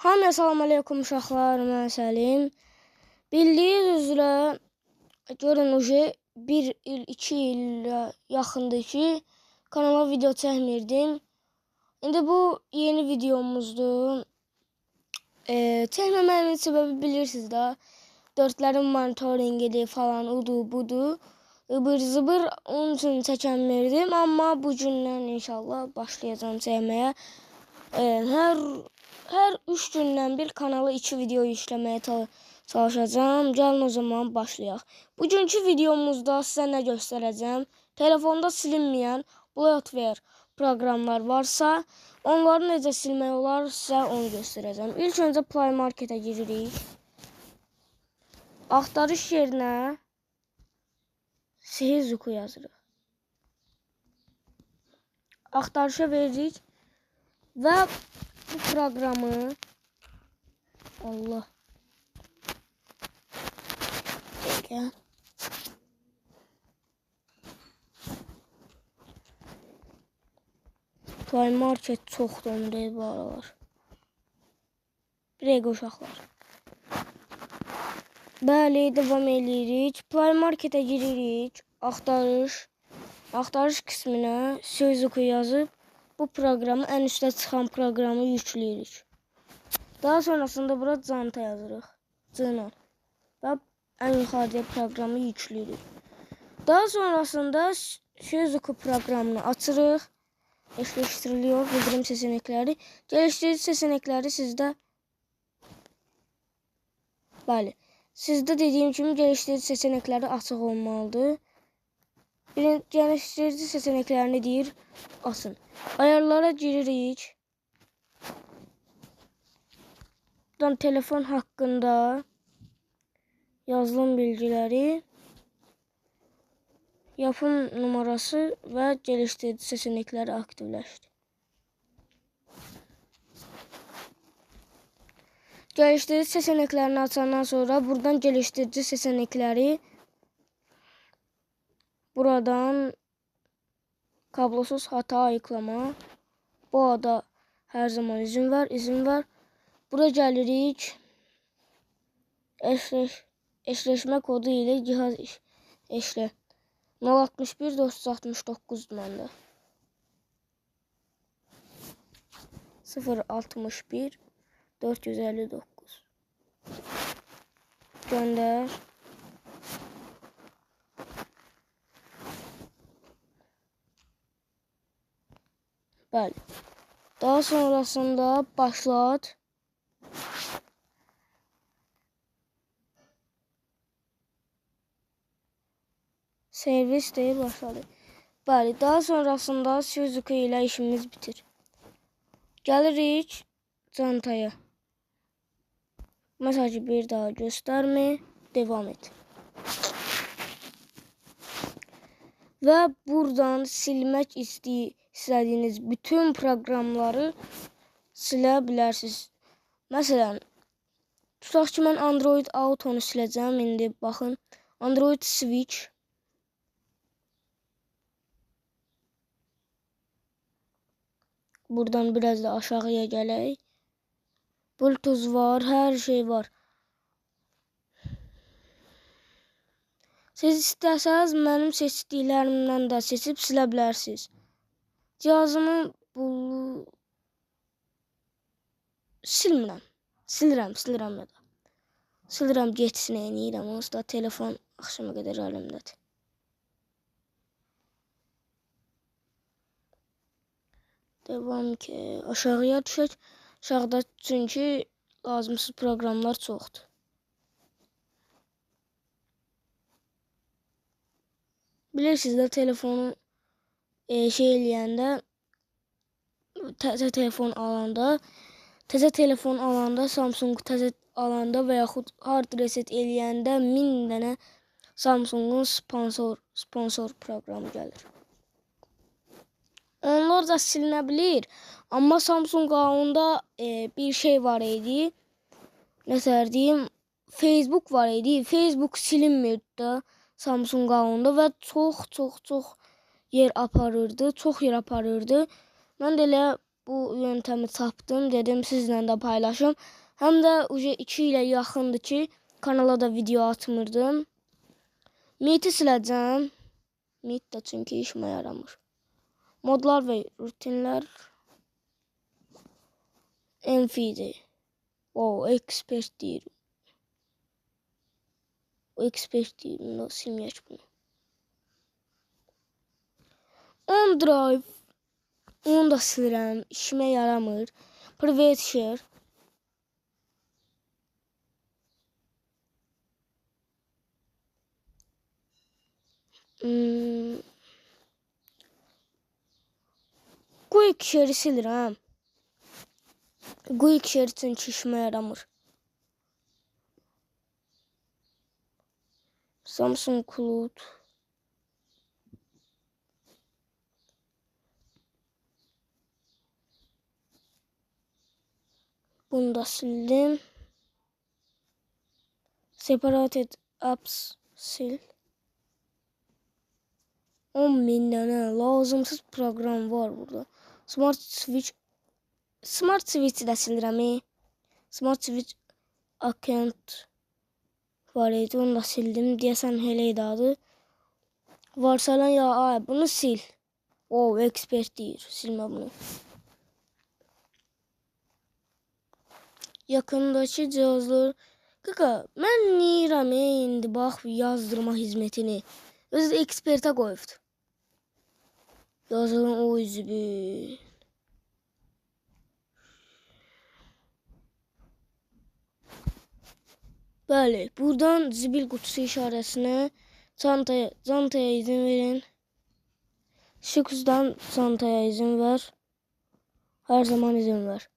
Hamıya salam aleykum uşaqlar, mən Səlim. Bildiyiniz üzrə, görün bir il, 2 il yaxındır ki, kanala video çəkmirdim. İndi bu yeni videomuzdur. Çəkməməyimin səbəbi bilirsiniz də, dördlərin monitoringidir falan, udur, budur. Ibır zıbır, onun üçün çəkənmirdim. Amma bugündən inşallah başlayacağım çəkməyə. Hər 3 gündən bir kanala 2 video işləməyə çalışacağım. Gəlin o zaman başlayaq. Bugünkü videomuzda sizə nə göstərəcəm? Telefonda silinməyən Bloatware proqramlar varsa, onları necə silmək olar sizə onu göstərəcəm. İlk öncə Play Marketə giririk. Axtarış yerinə Seizuku yazırıq. Axtarışa veririk və bu proqramı Play Market çoxdur ömrəyə bu aralar. Bir dəqiqə uşaqlar. Bəli, devam edirik. Play Marketə giririk. Axtarış qisminə Seizuku yazıb bu proqramı, ən üstə çıxan proqramı yükləyirik. Daha sonrasında bura Canta yazırıq. Cına. Və ən yuxarıya proqramı yükləyirik. Daha sonrasında Seizuku proqramını açırıq. Eşləşdiriliyor bildirim seçenekləri. Gəlişdirici seçenekləri sizdə. Bəli. Sizdə dediyim kimi gəlişdirici seçenekləri açıq olmalıdır. Gəlişdirici seçeneklərini deyir, açın. Ayarlara giririk. Buradan telefon haqqında yazılım bilgiləri, yapım numarası və gəlişdirici seçenekləri aktivləşdir. Gəlişdirici seçeneklərini açandan sonra buradan gəlişdirici seçenekləri buradan kablosuz hata ayıqlama. Bu ada hər zaman izin var. Bura gəlirik. Eşləşmə kodu ilə cihaz eşlə. 061 469 məndə. 061 459. Göndər. Bəli. Daha sonrasında başlat. Servis deyib başladı. Bəli. Daha sonrasında Seizuku ilə işimiz bitir. Gəlirik Cantaya. Mesajı bir daha göstərmə. Devam et. Və buradan silmək istədiyiniz bütün proqramları silə bilərsiniz. Məsələn, tutaq ki, mən Android Auto'nu siləcəm. İndi baxın. Android Switch. Buradan biraz da aşağıya gələk. Bluetooth var, hər şey var. Siz istəsəniz mənim seçdiklərimdən də seçib silə bilərsiniz. Cihazımı silmirəm. Silirəm ya da. Silirəm getsin eləyirəm. Onsuz da telefon axşama qədər əlimdədir. Devam ki, aşağıya düşək. Aşağıda çünki lazımsız proqramlar çoxdur. Bilirsiniz də telefonu eləyəndə, təzə telefon alanda, Samsung təzə alanda və yaxud hard reset eləyəndə 1000 dənə Samsungun sponsor proqramı gəlir. Onlar da silinə bilir. Amma Samsung ağında bir şey var idi. Nəsə deyim, Facebook var idi. Facebook silinmirdi də Samsung ağında və çox yer aparırdı. Mən də elə bu yöntəmi tapdım. Dedim sizlə də paylaşım. Həm də 2 ilə yaxındır ki, kanala da video atmırdım. Meet'i siləcəm. Meet də çünki işimə yaramır. Modlar və rutinlər. Enfi'dir. Expert deyir. Expert deyir. Silməyək bunu. OneDrive. Onu da silirəm. İşimə yaramır. Private share. Quick share'i silirəm. Quick share çünki işimə yaramır. Samsung Cloud. Bunu da sildim. Separated apps sil. 10.000 dənə lazımsız program var burada. Smart Switch də silirəm. Smart Switch account var idi. Onu da sildim. Deyəsən elə idi adı. Varsalan ya bunu sil. Expert deyir. Silmə bunu. Yakındakı cihazlar. Kaka, mən neyirəm indi bax yazdırma hizmetini. Özü ekspertə qoyubdu. Yazılan o üzbü. Bəli, buradan zibil qutusu işarəsinə çantaya izin verin. Şıkızdan çantaya izin ver. Her zaman izin ver.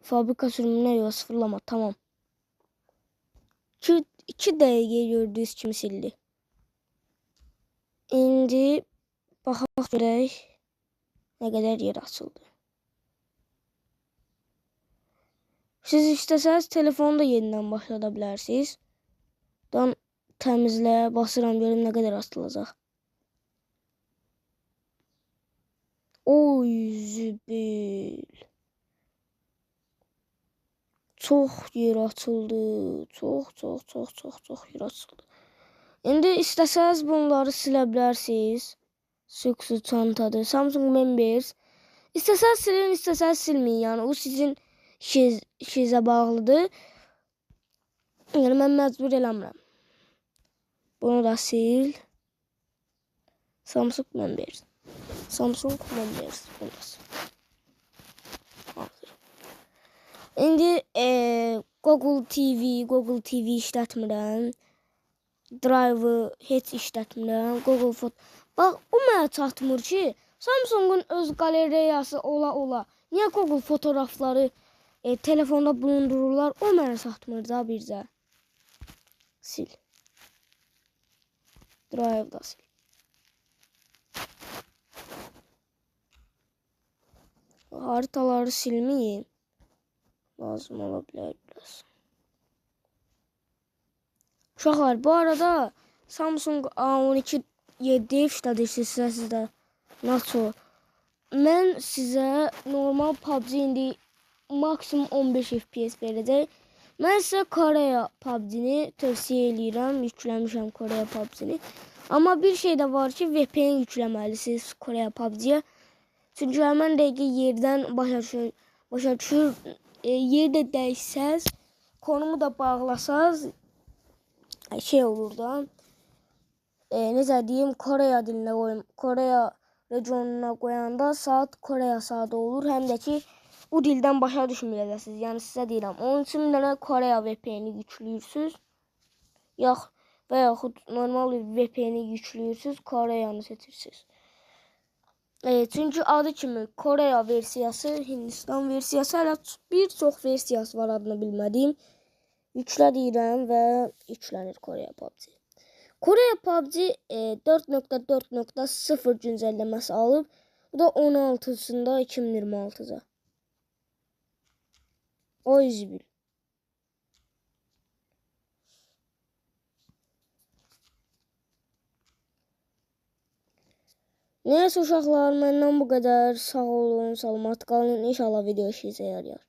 Fabrika sürümüne yola sıfırlama. Tamam. 2 dəqiqə gördüyünüz kimi sildi. İndi baxaq görək nə qədər yer açıldı. Siz istəsəniz telefonu da yenidən başlada bilərsiniz. Təmizlə, basıram görüm nə qədər açılacaq. Zibil. Çox yer açıldı. Çox yer açıldı. İndi istəsəniz bunları silə bilərsiniz. Sıxsız çantadır. Samsung Members. İstəsəniz silin, istəsəniz silməyin. Yəni o sizin işinizə bağlıdır. Yəni mən məcbur eləmirəm. Bunu da sil. Samsung Members. Samsung Members. Bunu da sil. İndi Google TV işlətmirəm. Drive-ı heç işlətmirəm. Google Foto. Bax, o mənə çatmır ki, Samsung'un öz qalereyası ola. Niyə Google fotoğrafları telefonda bulundururlar? O mənə çatmır da bircə. Sil. Drive da sil. Haritaları silməyim. Lazım ola bilər biraz. Uşaqlar, bu arada Samsung A12 7 işlədirsinizsə sizdə NATO. Mən sizə normal PUBG indi maksimum 15 FPS verəcək. Mən sizə Koreya PUBG-ni tövsiyə edirəm. Yükləmişəm Koreya PUBG-ni. Amma bir şey də var ki, VPN yükləməlisiniz Koreya PUBG-yə. Çünki həmən dəqiqə yerdən başa düşür. Yerdə dəyişsəz, konumu da bağlasaz, şey olur da. Necə deyim, Koreya dilinə qoyum. Koreya regionuna qoyanda saat Koreya saatı olur. Həm də ki, o dildən başa düşməyəcəksiniz. Yəni sizə deyirəm. Onun üçün bir dənə Koreya VPN-i yüklüyürsünüz. Və yaxud normal VPN-i yüklüyürsünüz, Koreyanı seçirsiniz. Çünki adı kimi Koreya versiyası, Hindistan versiyası, hələ bir çox versiyası var adını bilmədiyim. Yüklə deyirəm və yüklənir Koreya PUBG. Koreya PUBG 4.4.0 güncəlləməsi alıb. Bu da 16-sında 2026-da. Zibil. Neyse uşaqlar, məndən bu qədər. Sağ olun, salamat qalın. İnşallah video işinizə yarayar.